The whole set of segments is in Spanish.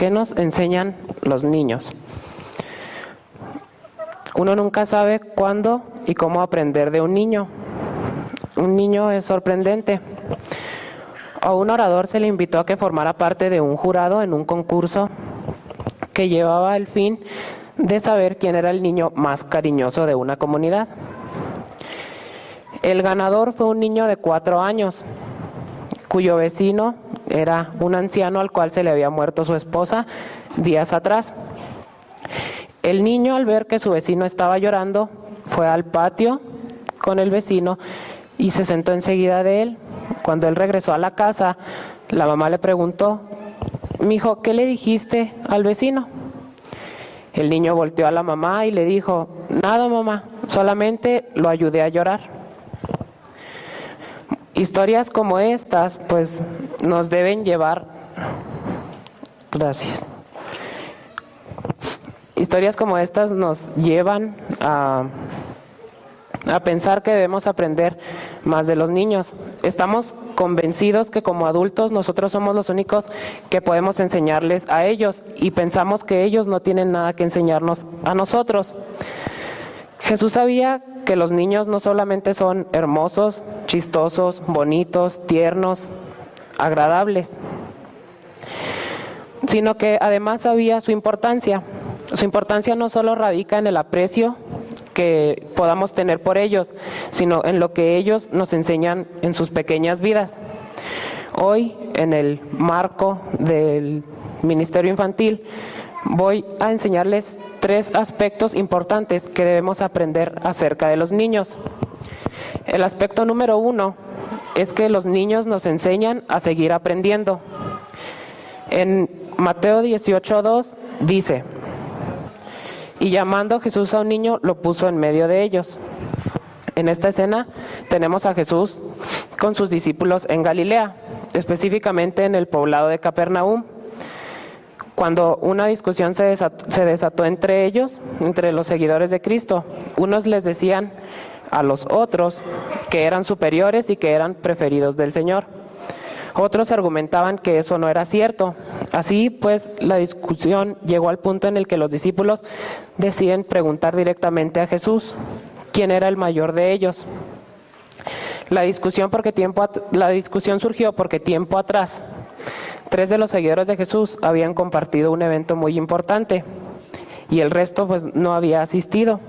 ¿Qué nos enseñan los niños? Uno nunca sabe cuándo y cómo aprender de un niño. Un niño es sorprendente. A un orador se le invitó a que formara parte de un jurado en un concurso que llevaba el fin de saber quién era el niño más cariñoso de una comunidad. El ganador fue un niño de 4 años, cuyo vecino era un anciano al cual se le había muerto su esposa días atrás. El niño, al ver que su vecino estaba llorando, fue al patio con el vecino y se sentó enseguida de él. Cuando él regresó a la casa, la mamá le preguntó: «Mijo, ¿qué le dijiste al vecino?». El niño volteó a la mamá y le dijo: «Nada, mamá, solamente lo ayudé a llorar». Historias como estas, pues, nos deben llevar... Gracias. Historias como estas nos llevan a pensar que debemos aprender más de los niños. Estamos convencidos que como adultos nosotros somos los únicos que podemos enseñarles a ellos y pensamos que ellos no tienen nada que enseñarnos a nosotros. Jesús sabía que los niños no solamente son hermosos, chistosos, bonitos, tiernos, agradables, sino que además sabía su importancia. Su importancia no solo radica en el aprecio que podamos tener por ellos, sino en lo que ellos nos enseñan en sus pequeñas vidas. Hoy, en el marco del Ministerio Infantil, voy a enseñarles 3 aspectos importantes que debemos aprender acerca de los niños. El aspecto número 1 es que los niños nos enseñan a seguir aprendiendo. En Mateo 18:2 dice: «Y llamando Jesús a un niño, lo puso en medio de ellos». En esta escena tenemos a Jesús con sus discípulos en Galilea, específicamente en el poblado de Capernaum, cuando una discusión se desató entre ellos, entre los seguidores de Cristo. Unos les decían a los otros que eran superiores y que eran preferidos del Señor. Otros argumentaban que eso no era cierto. Así pues, la discusión llegó al punto en el que los discípulos deciden preguntar directamente a Jesús quién era el mayor de ellos. La discusión surgió porque tiempo atrás 3 de los seguidores de Jesús habían compartido un evento muy importante y el resto pues no había asistido.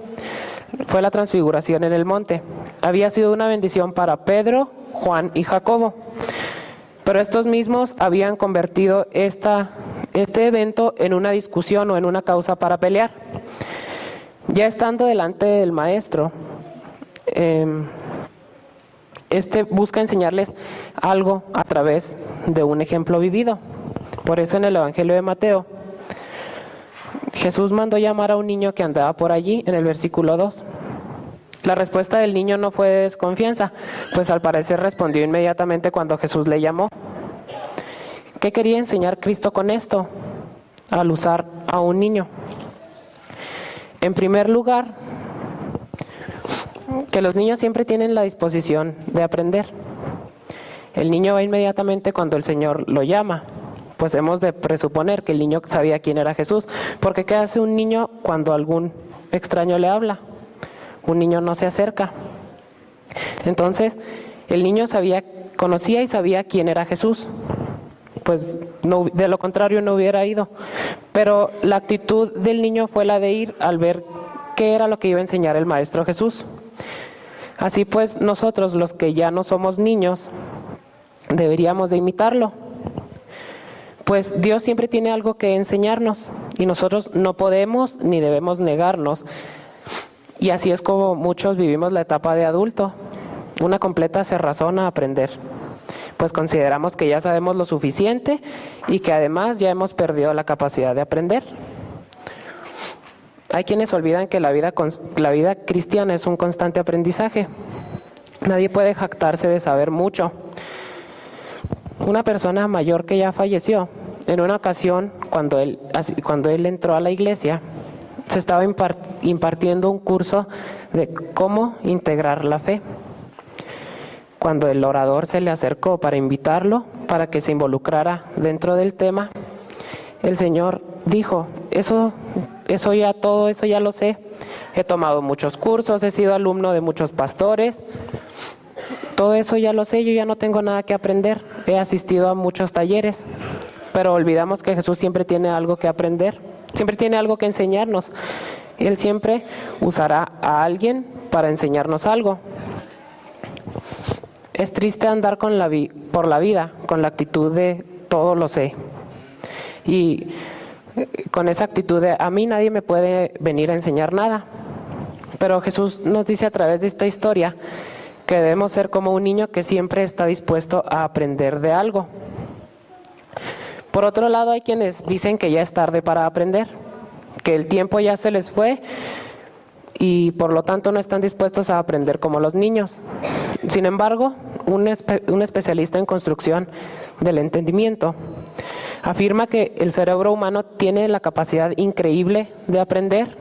Fue la transfiguración en el monte. Había sido una bendición para Pedro, Juan y Jacobo. Pero estos mismos habían convertido este evento en una discusión o en una causa para pelear. Ya estando delante del maestro, busca enseñarles algo a través de un ejemplo vivido. Por eso en el Evangelio de Mateo, Jesús mandó llamar a un niño que andaba por allí, en el versículo 2. La respuesta del niño no fue de desconfianza, pues al parecer respondió inmediatamente cuando Jesús le llamó. ¿Qué quería enseñar Cristo con esto, al usar a un niño? En primer lugar, que los niños siempre tienen la disposición de aprender. El niño va inmediatamente cuando el Señor lo llama. Pues hemos de presuponer que el niño sabía quién era Jesús, porque ¿qué hace un niño cuando algún extraño le habla? Un niño no se acerca. Entonces, el niño conocía y sabía quién era Jesús. Pues no, de lo contrario no hubiera ido. Pero la actitud del niño fue la de ir al ver qué era lo que iba a enseñar el Maestro Jesús. Así pues, nosotros, los que ya no somos niños, deberíamos de imitarlo. Pues Dios siempre tiene algo que enseñarnos y nosotros no podemos ni debemos negarnos. Y así es como muchos vivimos la etapa de adulto, una completa cerrazón a aprender. Pues consideramos que ya sabemos lo suficiente y que además ya hemos perdido la capacidad de aprender. Hay quienes olvidan que la vida cristiana es un constante aprendizaje. Nadie puede jactarse de saber mucho. Una persona mayor que ya falleció, en una ocasión, cuando él entró a la iglesia, se estaba impartiendo un curso de cómo integrar la fe. Cuando el orador se le acercó para invitarlo, para que se involucrara dentro del tema, el Señor dijo, eso ya, todo eso ya lo sé. He tomado muchos cursos, he sido alumno de muchos pastores. Todo eso ya lo sé, yo ya no tengo nada que aprender. He asistido a muchos talleres, pero olvidamos que Jesús siempre tiene algo que aprender, siempre tiene algo que enseñarnos. Él siempre usará a alguien para enseñarnos algo. Es triste andar por la vida con la actitud de todo lo sé. Y con esa actitud de a mí nadie me puede venir a enseñar nada. Pero Jesús nos dice a través de esta historia que debemos ser como un niño que siempre está dispuesto a aprender de algo. Por otro lado, hay quienes dicen que ya es tarde para aprender, que el tiempo ya se les fue y por lo tanto no están dispuestos a aprender como los niños. Sin embargo, un especialista en construcción del entendimiento afirma que el cerebro humano tiene la capacidad increíble de aprender.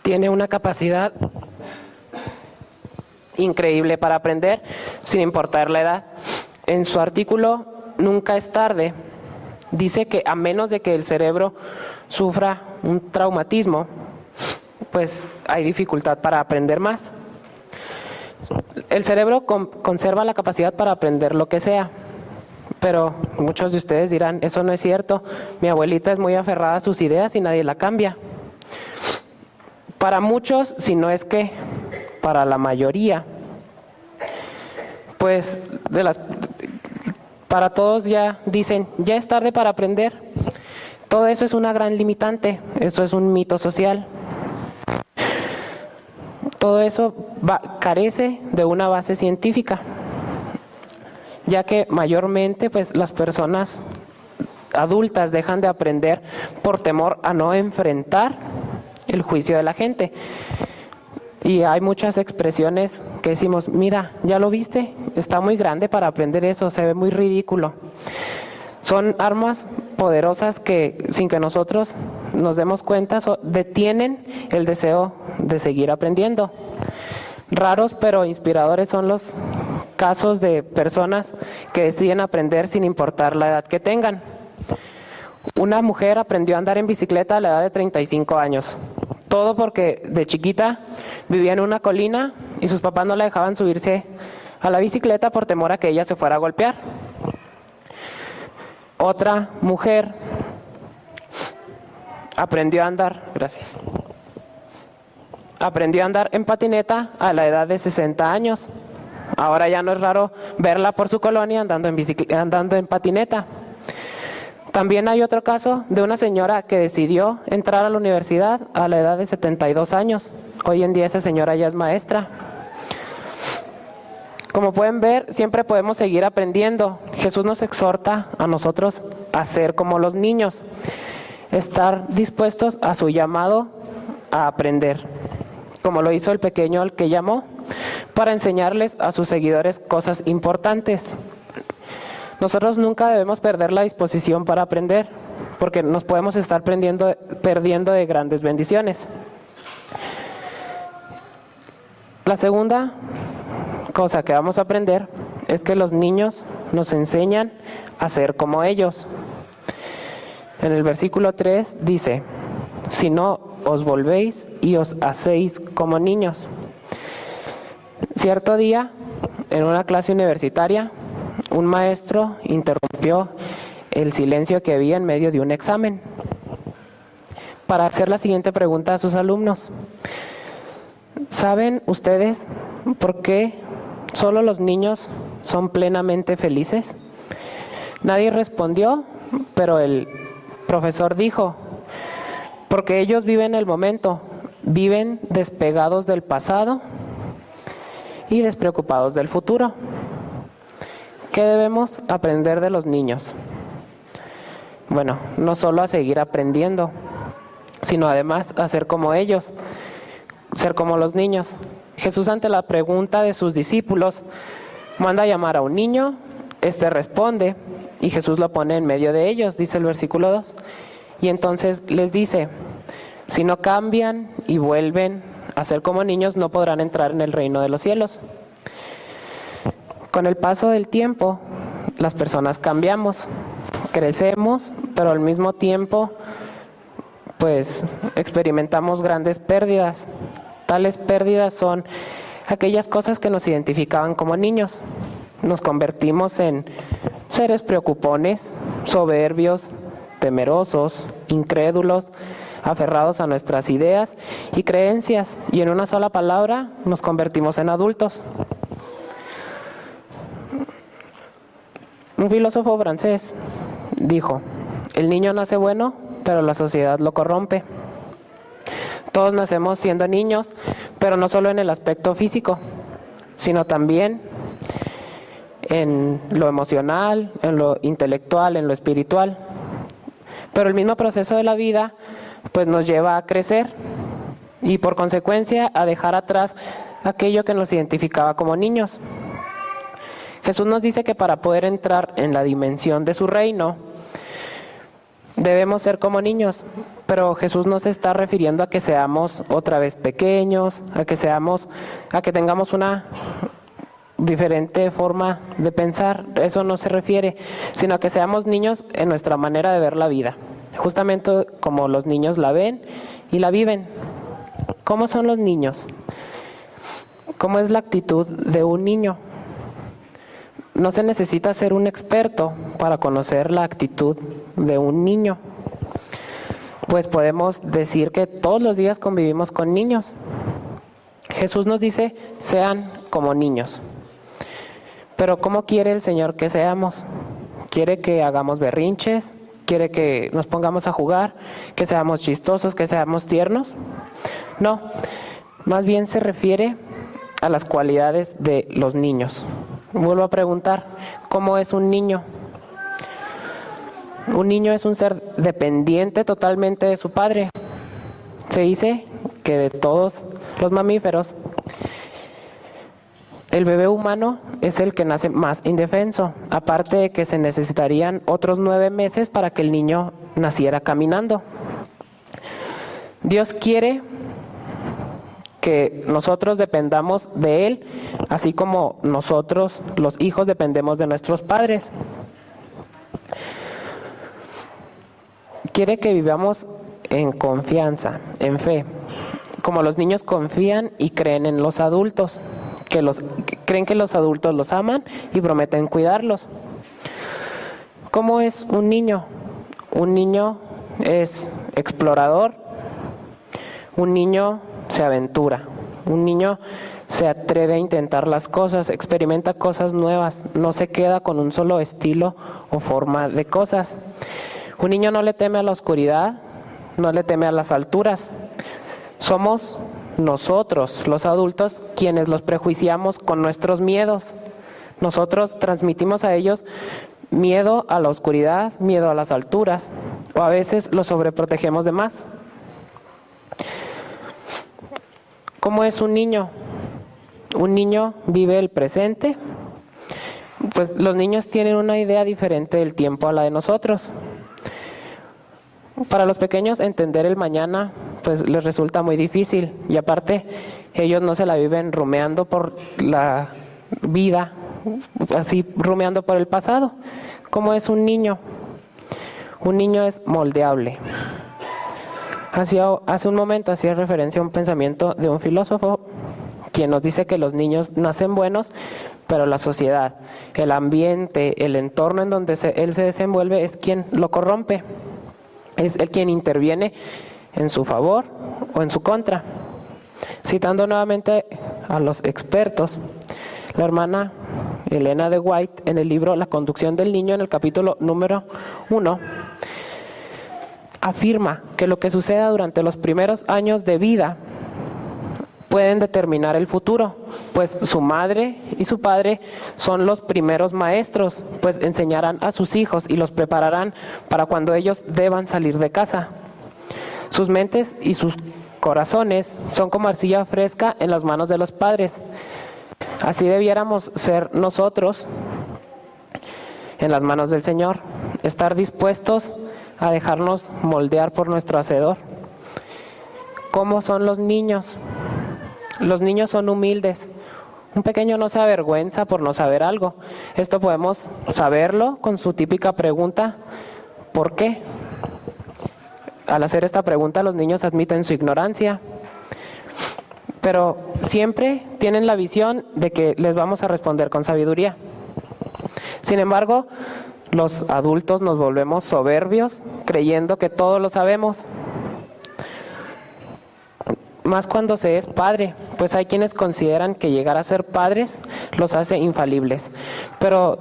Tiene una capacidad increíble para aprender sin importar la edad. En su artículo Nunca es tarde, dice que a menos de que el cerebro sufra un traumatismo, pues hay dificultad para aprender más. El cerebro conserva la capacidad para aprender lo que sea, pero muchos de ustedes dirán, eso no es cierto, mi abuelita es muy aferrada a sus ideas y nadie la cambia. Para muchos, si no es que para la mayoría, pues para todos ya dicen, ya es tarde para aprender. Todo eso es una gran limitante, eso es un mito social. Todo eso carece de una base científica, ya que mayormente pues, las personas adultas dejan de aprender por temor a no enfrentar el juicio de la gente. Y hay muchas expresiones que decimos, mira, ¿ya lo viste? Está muy grande para aprender eso, se ve muy ridículo. Son armas poderosas que, sin que nosotros nos demos cuenta, detienen el deseo de seguir aprendiendo. Raros pero inspiradores son los casos de personas que deciden aprender sin importar la edad que tengan. Una mujer aprendió a andar en bicicleta a la edad de 35 años. Todo porque de chiquita vivía en una colina y sus papás no la dejaban subirse a la bicicleta por temor a que ella se fuera a golpear. Otra mujer aprendió a andar en patineta a la edad de 60 años. Ahora ya no es raro verla por su colonia andando en patineta. También hay otro caso de una señora que decidió entrar a la universidad a la edad de 72 años. Hoy en día esa señora ya es maestra. Como pueden ver, siempre podemos seguir aprendiendo. Jesús nos exhorta a nosotros a ser como los niños, estar dispuestos a su llamado a aprender, como lo hizo el pequeño al que llamó, para enseñarles a sus seguidores cosas importantes. Nosotros nunca debemos perder la disposición para aprender, porque nos podemos estar perdiendo de grandes bendiciones. La segunda cosa que vamos a aprender es que los niños nos enseñan a ser como ellos. En el versículo 3 dice, si no os volvéis y os hacéis como niños. Cierto día, en una clase universitaria, un maestro interrumpió el silencio que había en medio de un examen para hacer la siguiente pregunta a sus alumnos. ¿Saben ustedes por qué solo los niños son plenamente felices? Nadie respondió, pero el profesor dijo, porque ellos viven el momento, viven despegados del pasado y despreocupados del futuro. ¿Qué debemos aprender de los niños? Bueno, no solo a seguir aprendiendo, sino además a ser como ellos, ser como los niños. Jesús, ante la pregunta de sus discípulos, manda a llamar a un niño, este responde y Jesús lo pone en medio de ellos, dice el versículo 2. Y entonces les dice, si no cambian y vuelven a ser como niños, no podrán entrar en el reino de los cielos. Con el paso del tiempo, las personas cambiamos, crecemos, pero al mismo tiempo, pues experimentamos grandes pérdidas. Tales pérdidas son aquellas cosas que nos identificaban como niños. Nos convertimos en seres preocupones, soberbios, temerosos, incrédulos, aferrados a nuestras ideas y creencias, y en una sola palabra nos convertimos en adultos. Un filósofo francés dijo: el niño nace bueno, pero la sociedad lo corrompe. Todos nacemos siendo niños, pero no solo en el aspecto físico, sino también en lo emocional, en lo intelectual, en lo espiritual. Pero el mismo proceso de la vida pues nos lleva a crecer y por consecuencia a dejar atrás aquello que nos identificaba como niños. Jesús nos dice que para poder entrar en la dimensión de su reino debemos ser como niños, pero Jesús no se está refiriendo a que seamos otra vez pequeños, a que tengamos una diferente forma de pensar. Eso no se refiere, sino a que seamos niños en nuestra manera de ver la vida, justamente como los niños la ven y la viven. ¿Cómo son los niños? ¿Cómo es la actitud de un niño? No se necesita ser un experto para conocer la actitud de un niño, pues podemos decir que todos los días convivimos con niños. Jesús nos dice: sean como niños. Pero ¿cómo quiere el Señor que seamos? ¿Quiere que hagamos berrinches? ¿Quiere que nos pongamos a jugar? ¿Que seamos chistosos? ¿Que seamos tiernos? No, más bien se refiere a las cualidades de los niños. Vuelvo a preguntar: ¿cómo es un niño? Un niño es un ser dependiente totalmente de su padre. Se dice que de todos los mamíferos, el bebé humano es el que nace más indefenso, aparte de que se necesitarían otros 9 meses para que el niño naciera caminando. Dios quiere que nosotros dependamos de Él, así como nosotros, los hijos, dependemos de nuestros padres. Quiere que vivamos en confianza, en fe, como los niños confían y creen en los adultos, creen que los adultos los aman y prometen cuidarlos. ¿Cómo es un niño? Un niño es explorador, un niño se aventura, un niño se atreve a intentar las cosas, experimenta cosas nuevas, no se queda con un solo estilo o forma de cosas. Un niño no le teme a la oscuridad, no le teme a las alturas. Somos nosotros, los adultos, quienes los prejuiciamos con nuestros miedos. Nosotros transmitimos a ellos miedo a la oscuridad, miedo a las alturas, o a veces los sobreprotegemos de más. ¿Cómo es un niño? Un niño vive el presente. Pues los niños tienen una idea diferente del tiempo a la de nosotros. Para los pequeños entender el mañana pues les resulta muy difícil, y aparte ellos no se la viven rumeando por la vida, así rumeando por el pasado. ¿Cómo es un niño? Un niño es moldeable. Hace un momento hacía referencia a un pensamiento de un filósofo quien nos dice que los niños nacen buenos, pero la sociedad, el ambiente, el entorno en donde él se desenvuelve es quien lo corrompe. Es el quien interviene en su favor o en su contra. Citando nuevamente a los expertos, la hermana Elena de White, en el libro La conducción del niño, en el capítulo número 1, afirma que lo que suceda durante los primeros años de vida pueden determinar el futuro, pues su madre y su padre son los primeros maestros, pues enseñarán a sus hijos y los prepararán para cuando ellos deban salir de casa. Sus mentes y sus corazones son como arcilla fresca en las manos de los padres. Así debiéramos ser nosotros en las manos del Señor, estar dispuestos a dejarnos moldear por nuestro Hacedor. ¿Cómo son los niños? Los niños son humildes. Un pequeño no se avergüenza por no saber algo. Esto podemos saberlo con su típica pregunta, ¿por qué? Al hacer esta pregunta, los niños admiten su ignorancia, pero siempre tienen la visión de que les vamos a responder con sabiduría. Sin embargo, los adultos nos volvemos soberbios, creyendo que todo lo sabemos. Más cuando se es padre, pues hay quienes consideran que llegar a ser padres los hace infalibles. Pero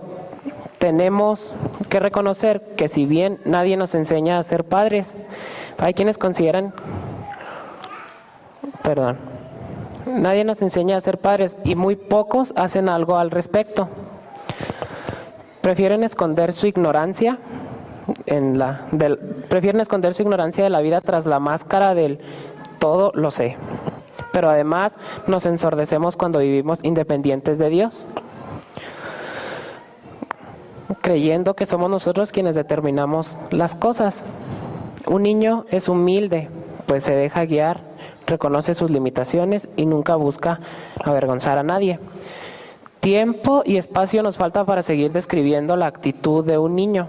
tenemos que reconocer que si bien nadie nos enseña a ser padres, hay quienes consideran, nadie nos enseña a ser padres y muy pocos hacen algo al respecto. Prefieren esconder su ignorancia de la vida tras la máscara del todo lo sé. Pero además nos ensordecemos cuando vivimos independientes de Dios, creyendo que somos nosotros quienes determinamos las cosas. Un niño es humilde, pues se deja guiar, reconoce sus limitaciones y nunca busca avergonzar a nadie. Tiempo y espacio nos falta para seguir describiendo la actitud de un niño.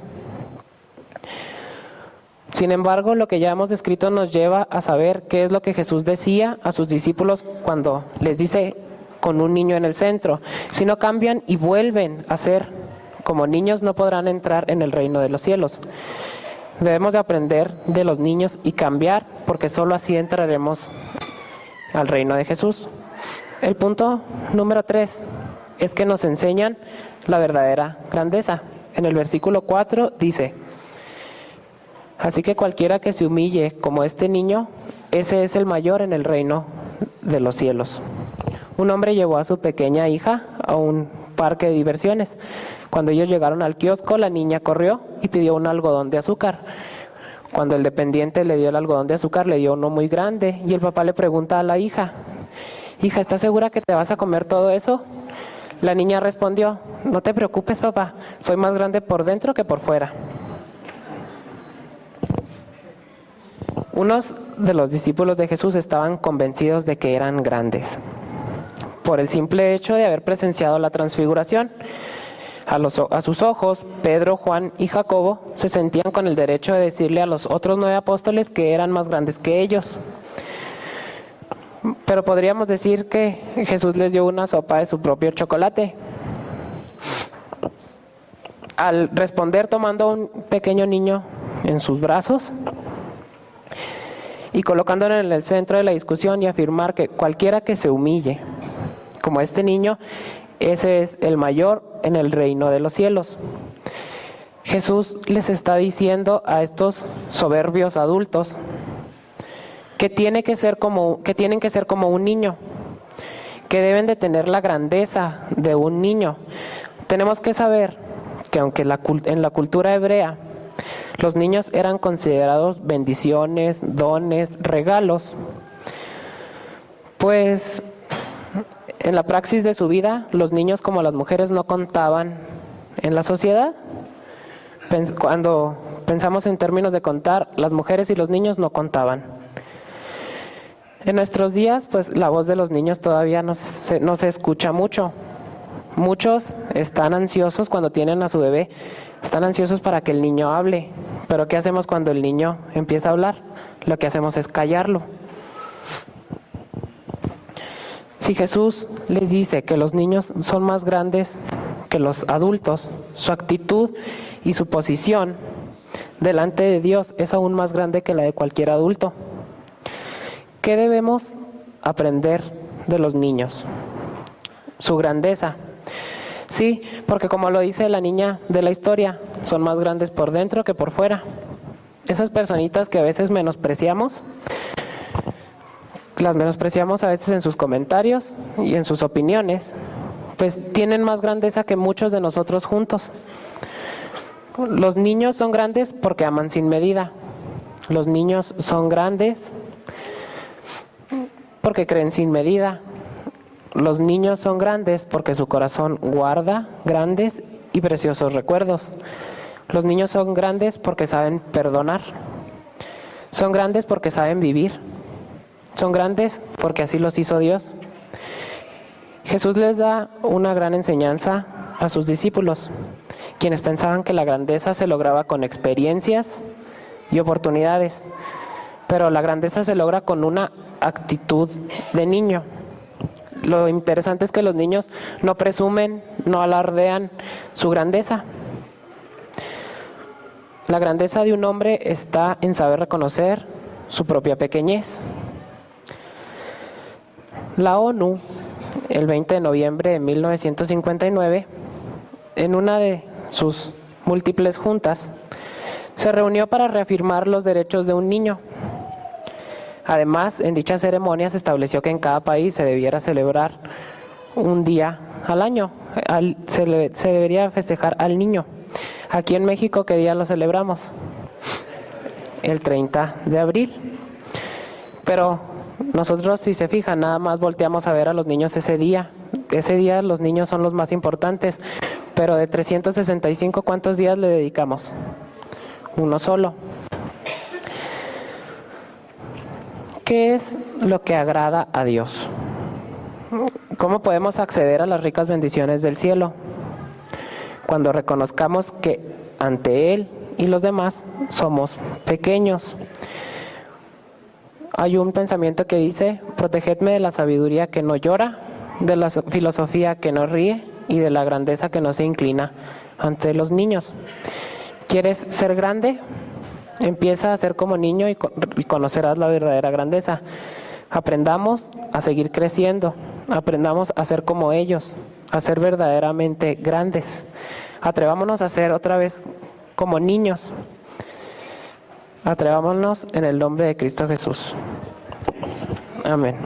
Sin embargo, lo que ya hemos descrito nos lleva a saber qué es lo que Jesús decía a sus discípulos cuando les dice con un niño en el centro. Si no cambian y vuelven a ser como niños, no podrán entrar en el reino de los cielos. Debemos de aprender de los niños y cambiar, porque solo así entraremos al reino de Jesús. El punto número 3 es que nos enseñan la verdadera grandeza. En el versículo 4 dice: así que cualquiera que se humille como este niño, ese es el mayor en el reino de los cielos. Un hombre llevó a su pequeña hija a un parque de diversiones. Cuando ellos llegaron al kiosco, la niña corrió y pidió un algodón de azúcar. Cuando el dependiente le dio el algodón de azúcar, le dio uno muy grande y el papá le pregunta a la hija: hija, ¿estás segura que te vas a comer todo eso? La niña respondió: no te preocupes, papá, soy más grande por dentro que por fuera. Unos de los discípulos de Jesús estaban convencidos de que eran grandes, por el simple hecho de haber presenciado la transfiguración. A sus ojos, Pedro, Juan y Jacobo se sentían con el derecho de decirle a los otros 9 apóstoles que eran más grandes que ellos. Pero podríamos decir que Jesús les dio una sopa de su propio chocolate. Al responder tomando un pequeño niño en sus brazos y colocándolo en el centro de la discusión y afirmar que cualquiera que se humille como este niño, ese es el mayor en el reino de los cielos. Jesús les está diciendo a estos soberbios adultos que tienen que ser como un niño, que deben de tener la grandeza de un niño. Tenemos que saber que aunque en la cultura hebrea los niños eran considerados bendiciones, dones, regalos, pues en la praxis de su vida, los niños como las mujeres no contaban en la sociedad. Cuando pensamos en términos de contar, las mujeres y los niños no contaban. En nuestros días, pues la voz de los niños todavía no se escucha mucho. Muchos están ansiosos cuando tienen a su bebé, están ansiosos para que el niño hable. Pero ¿qué hacemos cuando el niño empieza a hablar? Lo que hacemos es callarlo. Si Jesús les dice que los niños son más grandes que los adultos, su actitud y su posición delante de Dios es aún más grande que la de cualquier adulto. ¿Qué debemos aprender de los niños? Su grandeza. Sí, porque como lo dice la niña de la historia, son más grandes por dentro que por fuera. Esas personitas que a veces menospreciamos, las menospreciamos a veces en sus comentarios y en sus opiniones, pues tienen más grandeza que muchos de nosotros juntos. Los niños son grandes porque aman sin medida. Los niños son grandes porque creen sin medida. Los niños son grandes porque su corazón guarda grandes y preciosos recuerdos. Los niños son grandes porque saben perdonar. Son grandes porque saben vivir. Son grandes porque así los hizo Dios. Jesús les da una gran enseñanza a sus discípulos, quienes pensaban que la grandeza se lograba con experiencias y oportunidades, pero la grandeza se logra con una actitud de niño. Lo interesante es que los niños no presumen, no alardean su grandeza. La grandeza de un hombre está en saber reconocer su propia pequeñez. La ONU, el 20 de noviembre de 1959, en una de sus múltiples juntas, se reunió para reafirmar los derechos de un niño. Además, en dicha ceremonia se estableció que en cada país se debiera celebrar un día al año. Se debería festejar al niño. Aquí en México, ¿qué día lo celebramos? El 30 de abril. Pero nosotros, si se fijan, nada más volteamos a ver a los niños ese día. Ese día los niños son los más importantes. Pero de 365, ¿cuántos días le dedicamos? Uno solo. ¿Qué es lo que agrada a Dios? ¿Cómo podemos acceder a las ricas bendiciones del cielo? Cuando reconozcamos que ante Él y los demás somos pequeños. Hay un pensamiento que dice: protegedme de la sabiduría que no llora, de la filosofía que no ríe y de la grandeza que no se inclina ante los niños. ¿Quieres ser grande? Empieza a ser como niño y conocerás la verdadera grandeza. Aprendamos a seguir creciendo, aprendamos a ser como ellos, a ser verdaderamente grandes. Atrevámonos a ser otra vez como niños. Atrevámonos en el nombre de Cristo Jesús. Amén.